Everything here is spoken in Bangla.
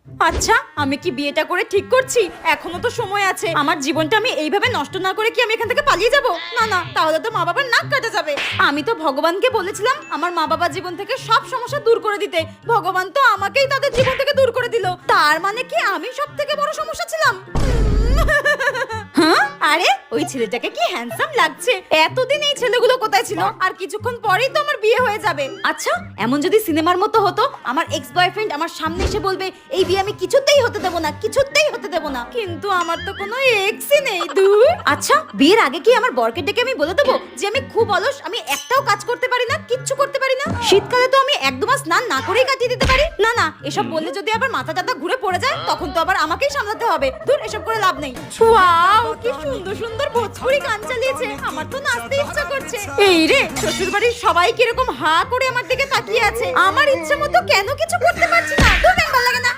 আচ্ছা, আমি কি বিয়েটা করে ঠিক করছি? এখনো তো সময় আছে। আমার জীবনটা আমি এইভাবে নষ্ট না করে কি আমি এখান থেকে পালিয়ে যাব? না না, তাহলে তো মা বাবার নাক কাটা যাবে। আমি তো ভগবানকে বলেছিলাম আমার মা বাবার জীবন থেকে সব সমস্যা দূর করে দিতে। ভগবান তো আমাকেই তাদের জীবন থেকে দূর করে দিল। তার মানে কি আমি সব থেকে বড় সমস্যা ছিলাম? হ্যাঁ, আরে ওই ছেলেটাকে কি হ্যান্ডসাম লাগছে। এতদিন এই ছেলেগুলো কোথায় ছিল? আর কিছুক্ষণ পরেই তো আমার বিয়ে হয়ে যাবে। আচ্ছা, এমন যদি সিনেমার মতো হতো, আমার এক্স বয়ফ্রেন্ড আমার সামনে এসে বলবে এই বিয়ে আমি কিছুতেই হতে দেব না, কিছুতেই হতে দেব না। কিন্তু আমার তো কোনো এক্সই নেই। দূর। আচ্ছা, বিয়ের আগে কি আমার বরকে ডেকে আমি বলে দেবো যে আমি খুব অলস, আমি একটাও কাজ করতে পারি না, কিচ্ছু করতে পারি না? শীতকালে তো আমি এক দু মাস স্নান না করেই কাটিয়ে দিতে পারি। না না, এসব বললে যদি আবার মাথা টাথা ঘুরে পড়ে যায় তখন তো আবার আমাকেই সামলাতে হবে। দূর, এসব করে লাভ নেই। ওয়াও, কি সুন্দর সুন্দর ভোজপুরি গান চালিয়েছে। আমার তো নাচতে ইচ্ছা করছে। এই রে, শ্বশুর বাড়ির সবাই কিরকম হা করে আমার দিকে তাকিয়ে আছে। আমার ইচ্ছা মতো কেন কিছু করতে পারছি না? দূর, ভালো লাগে না।